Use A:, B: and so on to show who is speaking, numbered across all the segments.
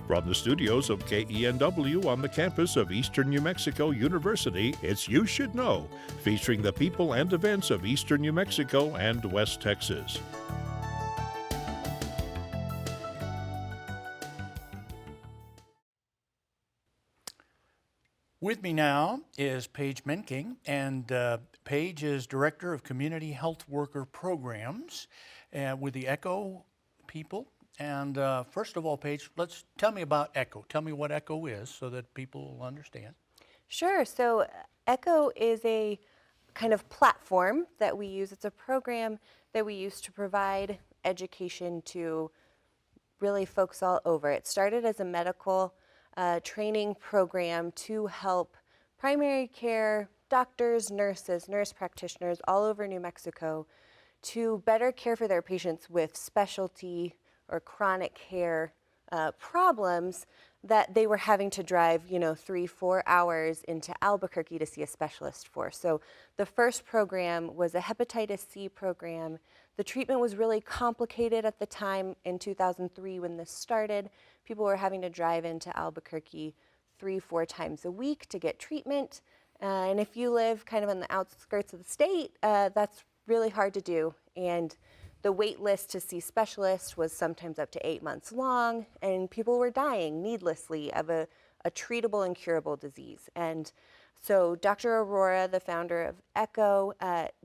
A: From the studios of KENW on the campus of Eastern New Mexico University, it's You Should Know, featuring the people and events of Eastern New Mexico and West Texas.
B: With me now is Paige Menking, and Paige is Director of Community Health Worker Programs with the ECHO people. And first of all, Paige, tell me about ECHO. Tell me what ECHO is so that people will understand.
C: Sure. So ECHO is a kind of platform that we use. It's a program that we use to provide education to really folks all over. It started as a medical training program to help primary care doctors, nurses, nurse practitioners all over New Mexico to better care for their patients with specialty or chronic care problems that they were having to drive, 3-4 hours into Albuquerque to see a specialist for. So the first program was a hepatitis C program. The treatment was really complicated at the time in 2003 when this started. People were having to drive into Albuquerque 3-4 times a week to get treatment. And if you live kind of on the outskirts of the state, that's really hard to do. And the wait list to see specialists was sometimes up to 8 months long, and people were dying needlessly of a treatable and curable disease. And so Dr. Aurora, the founder of ECHO,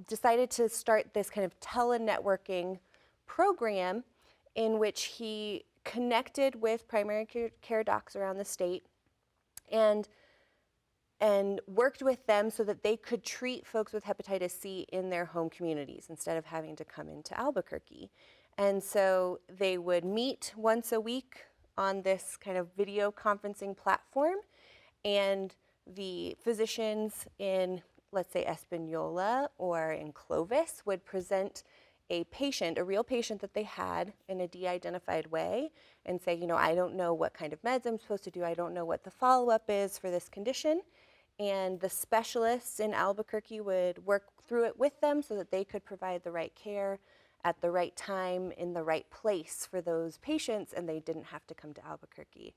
C: decided to start this kind of telenetworking program in which he connected with primary care docs around the state and worked with them so that they could treat folks with hepatitis C in their home communities instead of having to come into Albuquerque. And so they would meet once a week on this kind of video conferencing platform, and the physicians in, let's say, Espanola or in Clovis would present a patient, a real patient that they had in a de-identified way, and say, I don't know what kind of meds I'm supposed to do. I don't know what the follow-up is for this condition. And the specialists in Albuquerque would work through it with them so that they could provide the right care at the right time in the right place for those patients, and they didn't have to come to Albuquerque.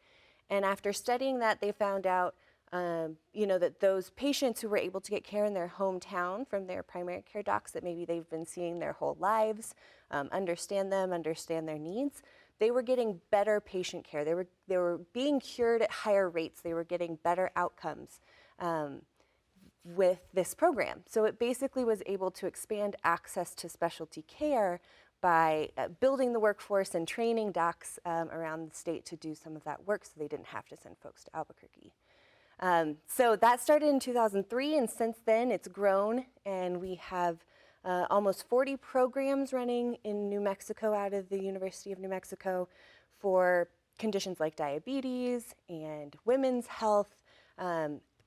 C: And after studying that, they found out that those patients who were able to get care in their hometown from their primary care docs that maybe they've been seeing their whole lives, understand them, understand their needs, they were getting better patient care. They were being cured at higher rates. They were getting better outcomes with this program. So it basically was able to expand access to specialty care by building the workforce and training docs around the state to do some of that work so they didn't have to send folks to Albuquerque. So that started in 2003, and since then it's grown, and we have almost 40 programs running in New Mexico out of the University of New Mexico for conditions like diabetes and women's health,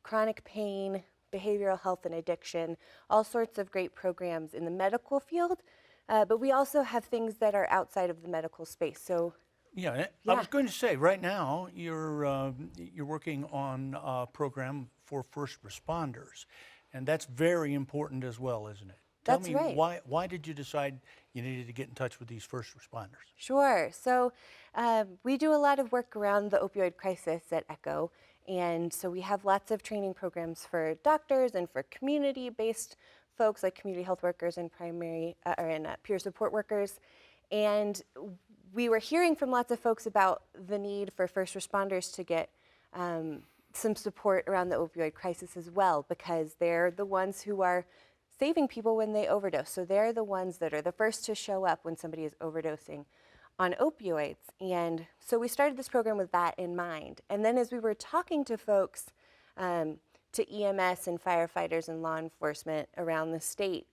C: chronic pain, behavioral health and addiction, all sorts of great programs in the medical field. But we also have things that are outside of the medical space. So
B: I was going to say, right now you're working on a program for first responders, and that's very important as well, isn't it? Tell me, why did you decide you needed to get in touch with these first responders?
C: Sure. So we do a lot of work around the opioid crisis at ECHO, and so we have lots of training programs for doctors and for community-based folks like community health workers and peer support workers. And we were hearing from lots of folks about the need for first responders to get some support around the opioid crisis as well, because they're the ones who are saving people when they overdose. So they're the ones that are the first to show up when somebody is overdosing on opioids. And so we started this program with that in mind. And then as we were talking to folks, to EMS and firefighters and law enforcement around the state,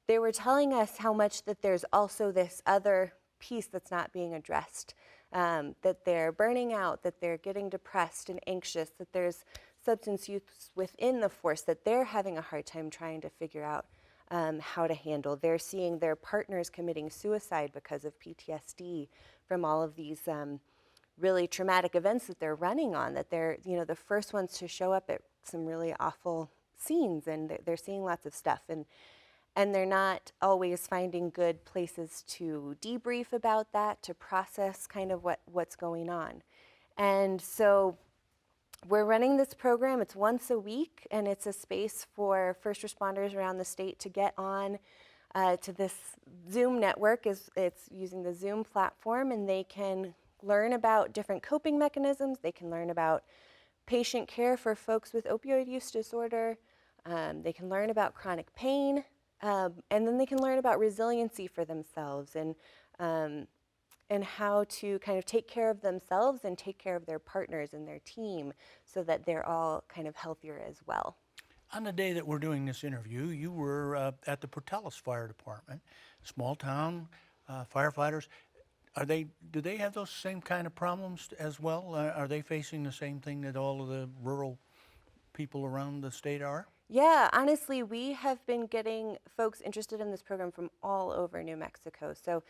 C: they were telling us how much that there's also this other piece that's not being addressed, that they're burning out, that they're getting depressed and anxious, that there's substance use within the force that they're having a hard time trying to figure out how to handle. They're seeing their partners committing suicide because of PTSD from all of these really traumatic events that they're running on, that they're the first ones to show up at some really awful scenes, and they're seeing lots of stuff. And they're not always finding good places to debrief about that, to process kind of what's going on. And so we're running this program. It's once a week, and it's a space for first responders around the state to get on to this Zoom network. It's using the Zoom platform, and they can learn about different coping mechanisms. They can learn about patient care for folks with opioid use disorder. They can learn about chronic pain, and then they can learn about resiliency for themselves and how to kind of take care of themselves and take care of their partners and their team so that they're all kind of healthier as well.
B: On the day that we're doing this interview, you were at the Portales Fire Department, small town firefighters. Do they have those same kind of problems as well? Are they facing the same thing that all of the rural people around the state are?
C: Yeah, honestly, we have been getting folks interested in this program from all over New Mexico. So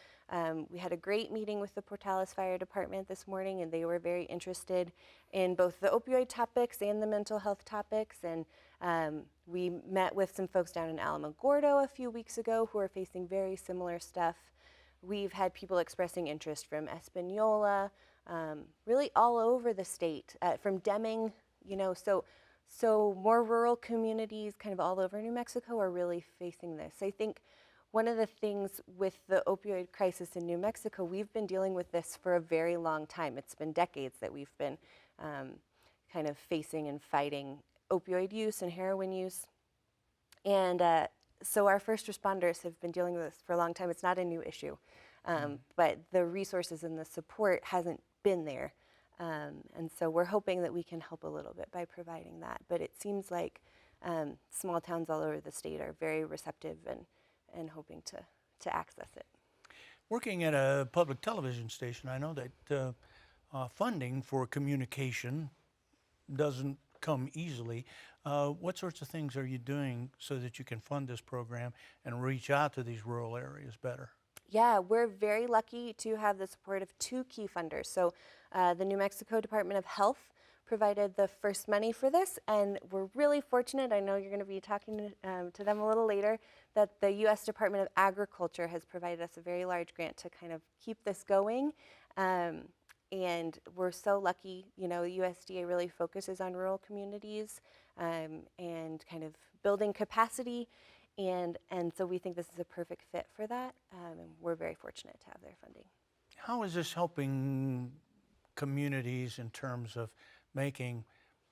C: we had a great meeting with the Portales Fire Department this morning, and they were very interested in both the opioid topics and the mental health topics. And we met with some folks down in Alamogordo a few weeks ago who are facing very similar stuff. We've had people expressing interest from Espanola, really all over the state, from Deming, so more rural communities kind of all over New Mexico are really facing this. I think one of the things with the opioid crisis in New Mexico, we've been dealing with this for a very long time. It's been decades that we've been kind of facing and fighting opioid use and heroin use. And so our first responders have been dealing with this for a long time. It's not a new issue, but the resources and the support hasn't been there. And so we're hoping that we can help a little bit by providing that. But it seems like small towns all over the state are very receptive and hoping to access it.
B: Working at a public television station, I know that funding for communication doesn't come easily. What sorts of things are you doing so that you can fund this program and reach out to these rural areas better?
C: Yeah, we're very lucky to have the support of two key funders. So the New Mexico Department of Health provided the first money for this, and we're really fortunate, I know you're going to be talking to them a little later, that the U.S. Department of Agriculture has provided us a very large grant to kind of keep this going. And we're so lucky, USDA really focuses on rural communities and kind of building capacity. And so we think this is a perfect fit for that, and we're very fortunate to have their funding.
B: How is this helping communities in terms of making,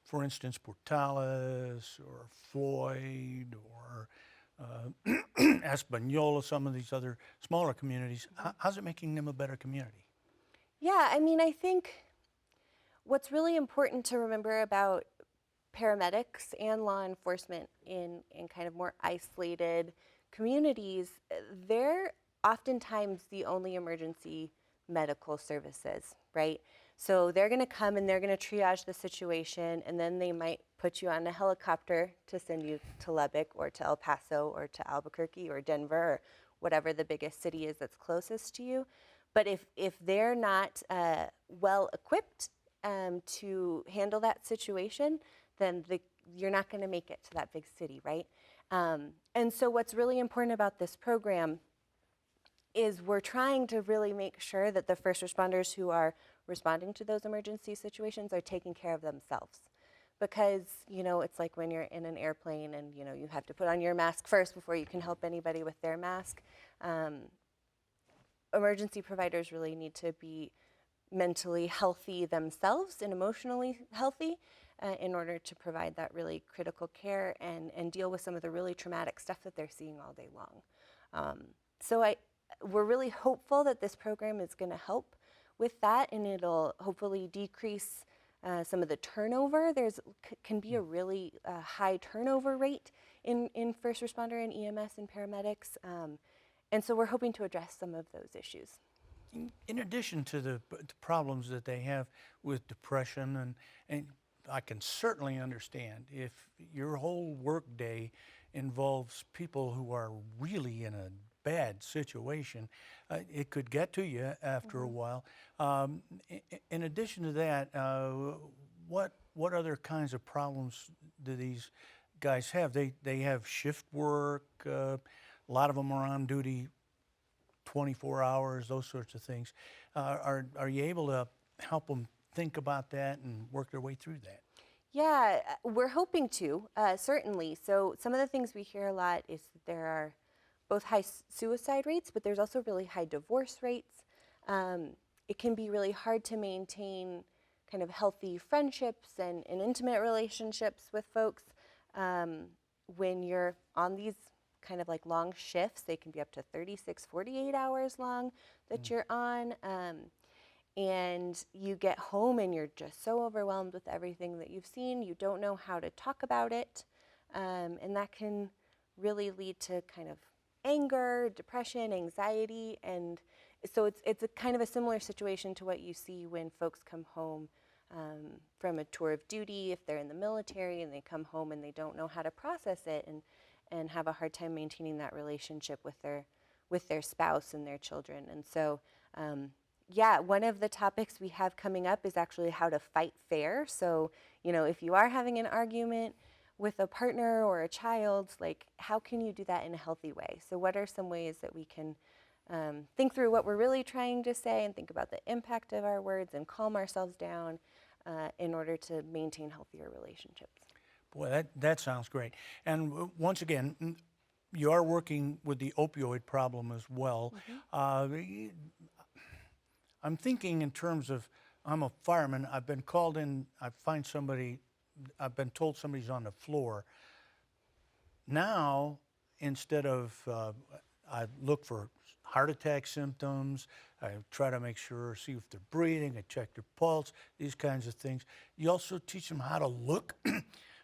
B: for instance, Portales or Floyd or Espanola, some of these other smaller communities? How's it making them a better community?
C: Yeah, I think what's really important to remember about paramedics and law enforcement in kind of more isolated communities, they're oftentimes the only emergency medical services, right? So they're going to come and they're going to triage the situation, and then they might put you on a helicopter to send you to Lubbock or to El Paso or to Albuquerque or Denver or whatever the biggest city is that's closest to you. But if they're not well equipped to handle that situation, then you're not going to make it to that big city, right? And so what's really important about this program is we're trying to really make sure that the first responders who are responding to those emergency situations are taking care of themselves. Because, it's like when you're in an airplane and, you have to put on your mask first before you can help anybody with their mask. Emergency providers really need to be mentally healthy themselves and emotionally healthy in order to provide that really critical care and deal with some of the really traumatic stuff that they're seeing all day long. So we're really hopeful that this program is going to help with that, and it'll hopefully decrease some of the turnover. Can be a really high turnover rate in first responder and EMS and paramedics, and so we're hoping to address some of those issues.
B: In addition to the problems that they have with depression, and I can certainly understand if your whole work day involves people who are really in a bad situation, it could get to you after a while. In addition to that, what other kinds of problems do these guys have? They have shift work. A lot of them are on duty 24 hours, those sorts of things. Are you able to help them think about that and work their way through that?
C: Yeah, we're hoping to, certainly. So some of the things we hear a lot is that there are both high suicide rates, but there's also really high divorce rates. It can be really hard to maintain kind of healthy friendships and intimate relationships with folks when you're on these kind of like long shifts. They can be up to 36, 48 hours long that you're on. And you get home and you're just so overwhelmed with everything that you've seen. You don't know how to talk about it. And that can really lead to kind of anger, depression, anxiety. And so it's a kind of a similar situation to what you see when folks come home from a tour of duty, if they're in the military and they come home and they don't know how to process it and have a hard time maintaining that relationship with their spouse and their children. And so, yeah, one of the topics we have coming up is actually how to fight fair. So, you know, if you are having an argument with a partner or a child, like, how can you do that in a healthy way? So what are some ways that we can think through what we're really trying to say and think about the impact of our words and calm ourselves down in order to maintain healthier relationships?
B: Boy, that sounds great. And once again, you are working with the opioid problem as well. I'm thinking in terms of, I'm a fireman, I've been called in, I've been told somebody's on the floor. Now, instead of, I look for heart attack symptoms, I try to make sure, see if they're breathing, I check their pulse, these kinds of things. You also teach them how to look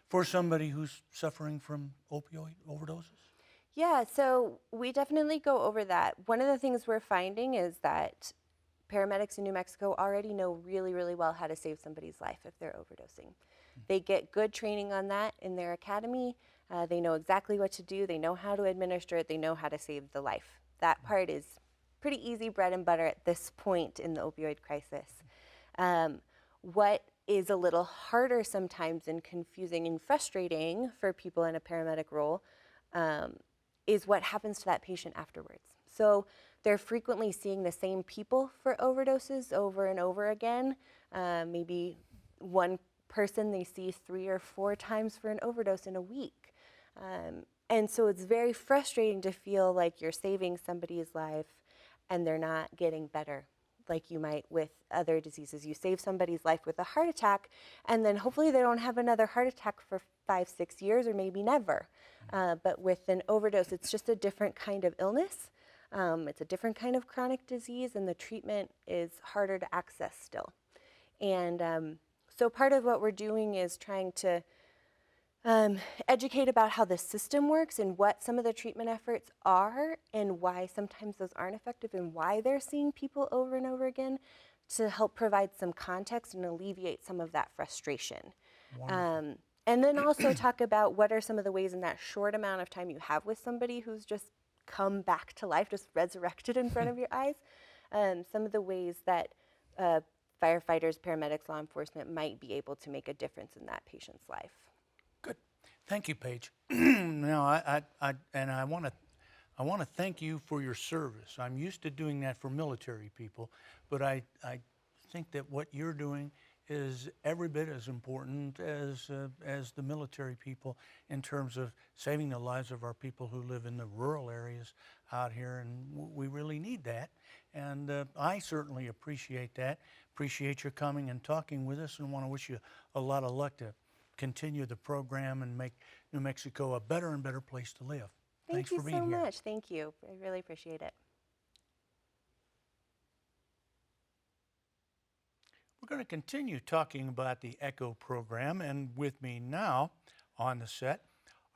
B: for somebody who's suffering from opioid overdoses?
C: Yeah, so we definitely go over that. One of the things we're finding is that paramedics in New Mexico already know really, really well how to save somebody's life if they're overdosing. They get good training on that in their academy. They know exactly what to do. They know how to administer it. They know how to save the life. That part is pretty easy bread and butter at this point in the opioid crisis. What is a little harder sometimes and confusing and frustrating for people in a paramedic role is what happens to that patient afterwards. So they're frequently seeing the same people for overdoses over and over again. Maybe one person they see 3 or 4 times for an overdose in a week. And so it's very frustrating to feel like you're saving somebody's life and they're not getting better like you might with other diseases. You save somebody's life with a heart attack and then hopefully they don't have another heart attack for 5, 6 years or maybe never. But with an overdose, it's just a different kind of illness. It's a different kind of chronic disease and the treatment is harder to access still. And so part of what we're doing is trying to educate about how the system works and what some of the treatment efforts are and why sometimes those aren't effective and why they're seeing people over and over again to help provide some context and alleviate some of that frustration. And then also talk about what are some of the ways in that short amount of time you have with somebody who's just come back to life, just resurrected in front of your eyes, some of the ways that firefighters, paramedics, law enforcement might be able to make a difference in that patient's life.
B: Good. Thank you, Paige. Now, I want to thank you for your service. I'm used to doing that for military people, but I think that what you're doing is every bit as important as the military people in terms of saving the lives of our people who live in the rural areas out here, and we really need that. And I certainly appreciate that. Appreciate your coming and talking with us, and want to wish you a lot of luck to continue the program and make New Mexico a better and better place to live. Thanks for being here.
C: Thank you so much. Thank you. I really appreciate it.
B: We're going to continue talking about the ECHO program, and with me now on the set,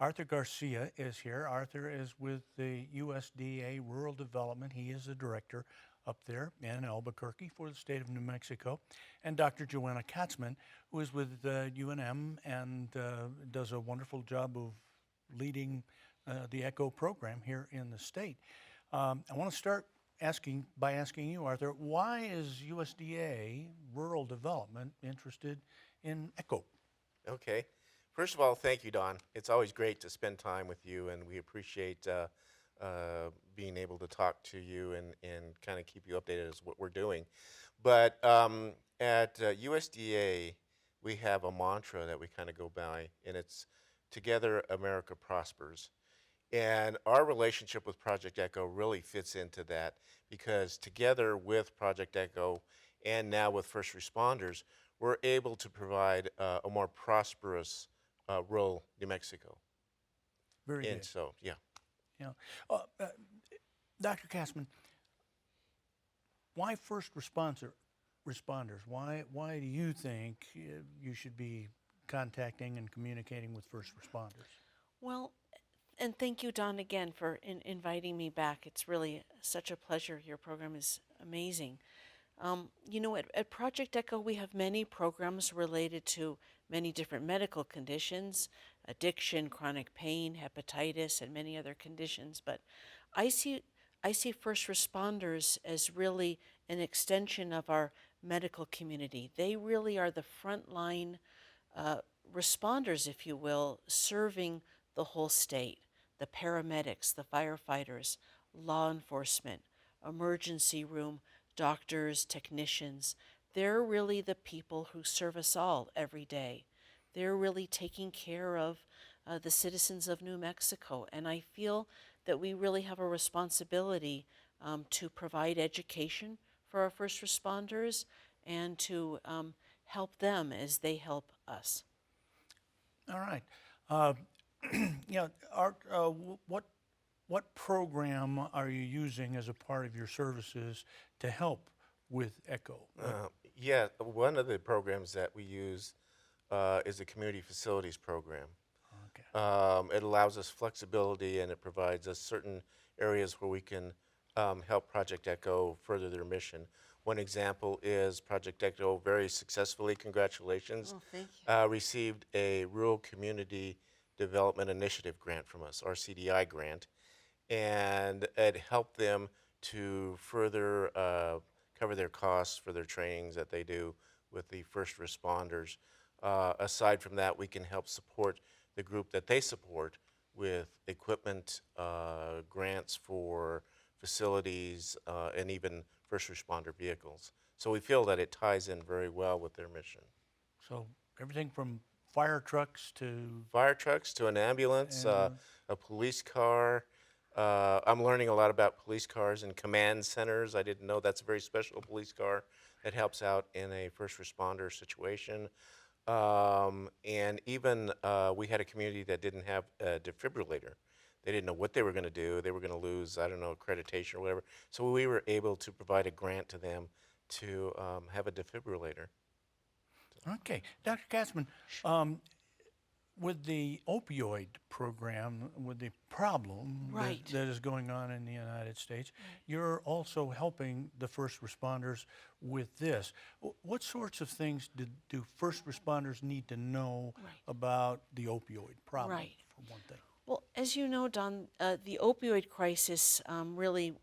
B: Arthur Garcia is here. Arthur is with the USDA Rural Development. He is the director up there in Albuquerque for the state of New Mexico. And Dr. Joanna Katzman, who is with UNM and does a wonderful job of leading the ECHO program here in the state. I want to start by asking you, Arthur, why is USDA Rural Development interested in ECHO?
D: Okay. First of all, thank you, Don. It's always great to spend time with you, and we appreciate being able to talk to you and kind of keep you updated as what we're doing. But at USDA, we have a mantra that we kind of go by, and it's Together America Prospers. And our relationship with Project Echo really fits into that because together with Project Echo and now with first responders, we're able to provide a more prosperous rural New Mexico.
B: Very
D: And
B: good.
D: so, yeah.
B: Yeah. Uh, uh, Dr. Kastman, why first responders? Why do you think you should be contacting and communicating with first responders?
E: Well, and thank you, Don, again for inviting me back. It's really such a pleasure. Your program is amazing. At Project Echo, we have many programs related to many different medical conditions, addiction, chronic pain, hepatitis, and many other conditions. But I see, I see first responders as really an extension of our medical community. They really are the frontline uh, responders, if you will, serving the whole state. The paramedics, the firefighters, law enforcement, emergency room, doctors, technicians. They're really the people who serve us all every day. They're really taking care of the citizens of New Mexico. And I feel that we really have a responsibility to provide education for our first responders and to help them as they help us.
B: All right. Uh, yeah, Art, what program are you using as a part of your services to help with Echo?
D: Yeah, one of the programs that we use is the Community Facilities Program.
B: Okay.
D: It allows us flexibility and it provides us certain areas where we can help Project Echo further their mission. One example is Project Echo very successfully, congratulations,
E: Oh, thank you.
D: received a Rural Community Development Initiative grant from us, our CDI grant, and it helped them to further cover their costs for their trainings that they do with the first responders. Aside from that, we can help support the group that they support with equipment, grants for facilities, and even first responder vehicles. So we feel that it ties in very well with their mission.
B: So everything from fire trucks to
D: Fire trucks to an ambulance,
B: ambulance.
D: a police car. I'm learning a lot about police cars and command centers. I didn't know that's a very special police car that helps out in a first responder situation. And even we had a community that didn't have a defibrillator. They didn't know what they were going to do. They were going to lose, I don't know, accreditation or whatever. So we were able to provide a grant to them to have a defibrillator.
B: Okay, Dr. Katzman, with the opioid program, with the problem
E: Right.
B: that is going on in the United States, you're also helping the first responders with this. What sorts of things do first responders need to know
E: Right.
B: about the opioid problem,
E: Right.
B: for one thing?
E: Well, as you know, Don, the opioid crisis really,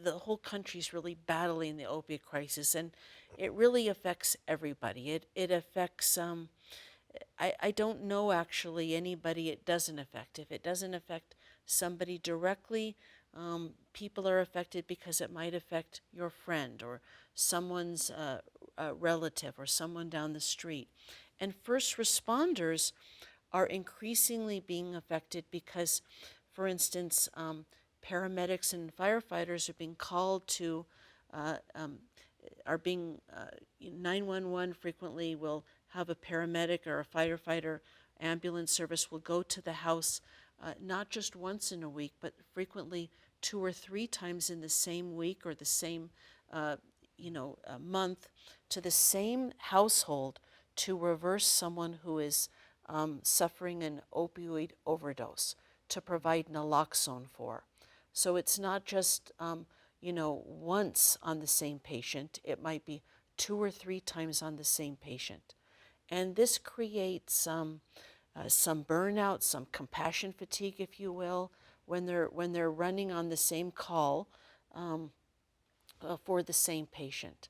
E: the whole country's really battling the opioid crisis, and it really affects everybody. It affects, I don't know actually anybody it doesn't affect. If it doesn't affect somebody directly, people are affected because it might affect your friend or someone's relative or someone down the street. And first responders are increasingly being affected because, for instance, paramedics and firefighters are being called to, uh, um, are being, 911 frequently will have a paramedic or a firefighter ambulance service will go to the house not just once in a week, but frequently 2 or 3 times in the same week or the same, month to the same household to reverse someone who is suffering an opioid overdose, to provide naloxone for. So it's not just, once on the same patient, it might be 2 or 3 times on the same patient. And this creates some burnout, some compassion fatigue, if you will, when they're running on the same call for the same patient.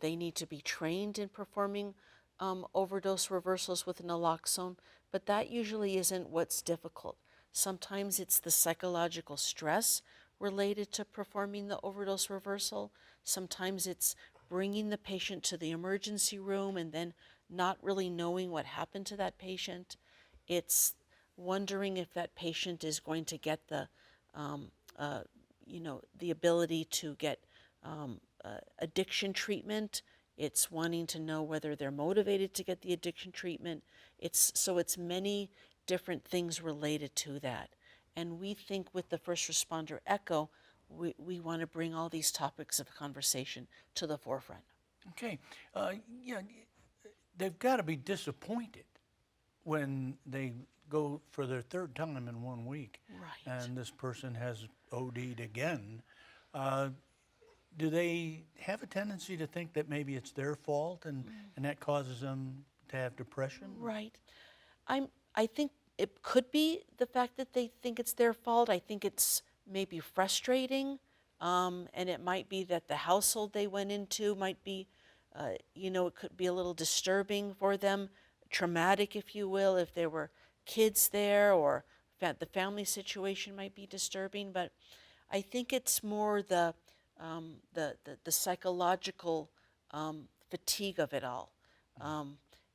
E: They need to be trained in performing overdose reversals with naloxone, but that usually isn't what's difficult. Sometimes it's the psychological stress related to performing the overdose reversal. Sometimes it's bringing the patient to the emergency room and then not really knowing what happened to that patient. It's wondering if that patient is going to get the, um, uh, the ability to get addiction treatment. It's wanting to know whether they're motivated to get the addiction treatment. It's many different things related to that. And we think with the first responder echo, we want to bring all these topics of conversation to the forefront.
B: Okay. Yeah, they've got to be disappointed when they go for their third time in 1 week.
E: Right.
B: And this person has OD'd again. Uh, do they have a tendency to think that maybe it's their fault and that causes them to have depression?
E: Right. I think it could be the fact that they think it's their fault. I think it's maybe frustrating, and it might be that the household they went into might be, it could be a little disturbing for them, traumatic, if you will, if there were kids there, or the family situation might be disturbing. But I think it's more the psychological fatigue of it all.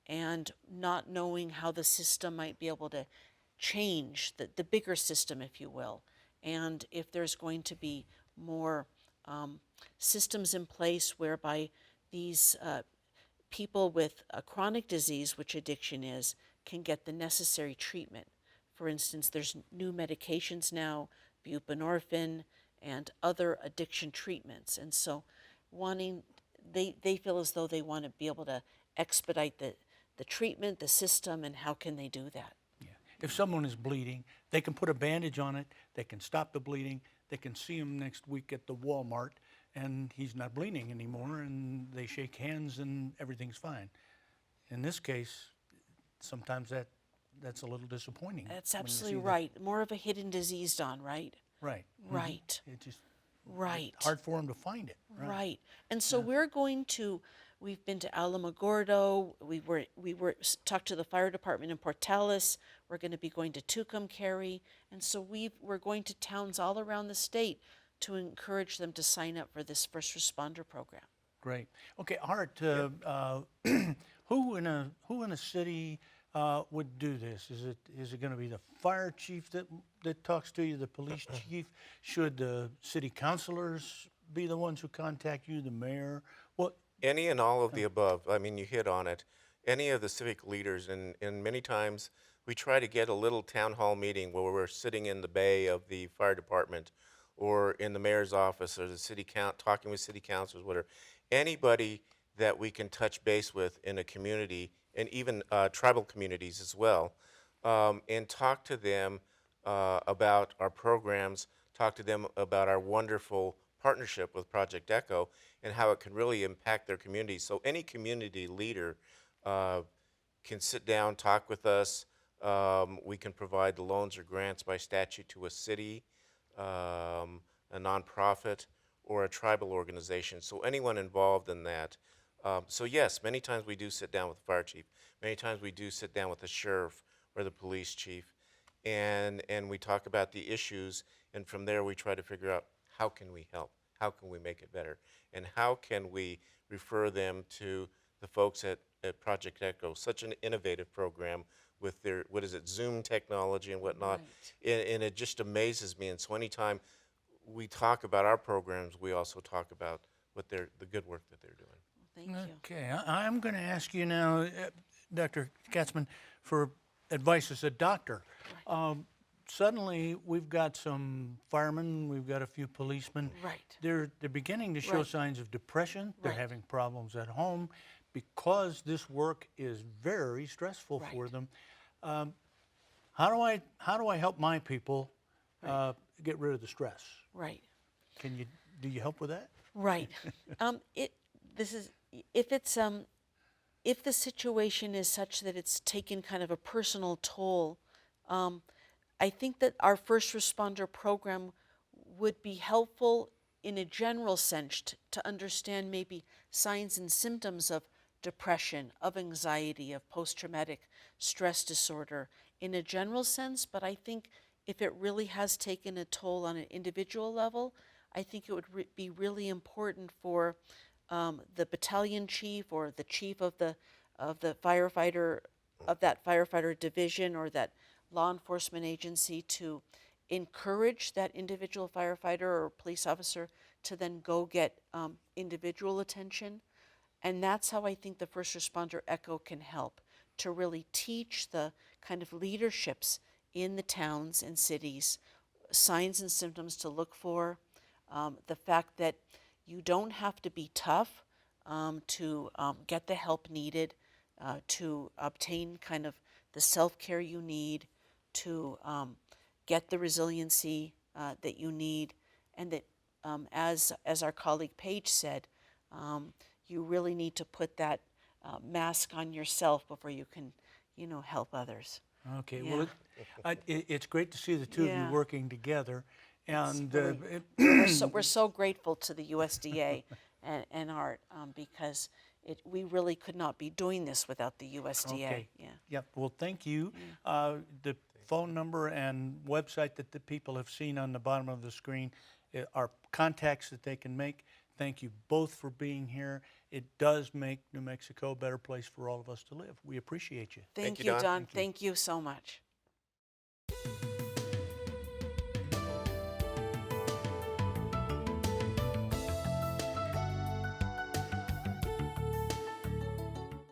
E: And not knowing how the system might be able to change the bigger system, if you will, and if there's going to be more systems in place whereby these people with a chronic disease, which addiction is, can get the necessary treatment. For instance, there's new medications now, buprenorphine and other addiction treatments, and so they feel as though they want to be able to expedite the treatment, the system, and how can they do that?
B: Yeah. If someone is bleeding, they can put a bandage on it, they can stop the bleeding, they can see him next week at the Walmart, and he's not bleeding anymore, and they shake hands and everything's fine. In this case, sometimes that's a little disappointing.
E: That's
B: when you
E: absolutely
B: see
E: right. More of a hidden disease, Don, right?
B: Right.
E: Right.
B: It just
E: Right.
B: hard for them to find it.
E: Right. And so we've been to Alamogordo, we talked to the fire department in Portales, we're going to be going to Tucumcari, and so we're going to towns all around the state to encourage them to sign up for this first responder program.
B: Great. Okay, Art, who in a city would do this? Is it going to be the fire chief that talks to you, the police chief? Should the city councilors be the ones who contact you, the mayor? What?
D: Any and all of the above. I mean, you hit on it. Any of the civic leaders, and many times we try to get a little town hall meeting where we're sitting in the bay of the fire department or in the mayor's office or the talking with city councilors, whatever. Anybody that we can touch base with in a community, and even tribal communities as well, and talk to them about our programs, talk to them about our wonderful partnership with Project Echo and how it can really impact their community. So any community leader can sit down, talk with us. We can provide the loans or grants by statute to a city, a nonprofit, or a tribal organization. So anyone involved in that. So yes, many times we do sit down with the fire chief. Many times we do sit down with the sheriff or the police chief, and we talk about the issues, and from there we try to figure out how can we help, how can we make it better, and how can we refer them to the folks at Project Echo, such an innovative program with their, Zoom technology and whatnot.
E: Right.
D: And it just amazes me. And so anytime we talk about our programs, we also talk about the good work that they're doing.
E: Thank you.
B: Okay, I'm going to ask you now, Dr. Katzman, for advice as a doctor. Suddenly, we've got some firemen, we've got a few policemen.
E: Right.
B: They're beginning to show
E: Right.
B: signs of depression. They're
E: Right.
B: having problems at home because this work is very stressful for
E: Right.
B: them. How do I help my people get rid of the stress?
E: Right.
B: Do you help with that?
E: Right. If the situation is such that it's taken kind of a personal toll, I think that our first responder program would be helpful in a general sense to understand maybe signs and symptoms of depression, of anxiety, of post-traumatic stress disorder in a general sense. But I think if it really has taken a toll on an individual level, I think it would be really important for the battalion chief or the chief of the firefighter of that firefighter division or that law enforcement agency to encourage that individual firefighter or police officer to then go get individual attention. And that's how I think the first responder echo can help to really teach the kind of leaderships in the towns and cities, signs and symptoms to look for, the fact that you don't have to be tough to get the help needed, to obtain kind of the self-care you need, to get the resiliency that you need, and that as our colleague Paige said, you really need to put that mask on yourself before you can, help others.
B: Okay,
E: Yeah.
B: well, it's great to see the two of
E: Yeah.
B: you working together. And
E: We're so grateful to the USDA and ART because we really could not be doing this without the USDA.
B: Okay.
E: Yeah.
B: Yep. Well, thank you. The phone number and website that the people have seen on the bottom of the screen are contacts that they can make. Thank you both for being here. It does make New Mexico a better place for all of us to live. We appreciate you.
E: Thank
D: you,
E: you,
D: Don.
E: Don. Thank you so much.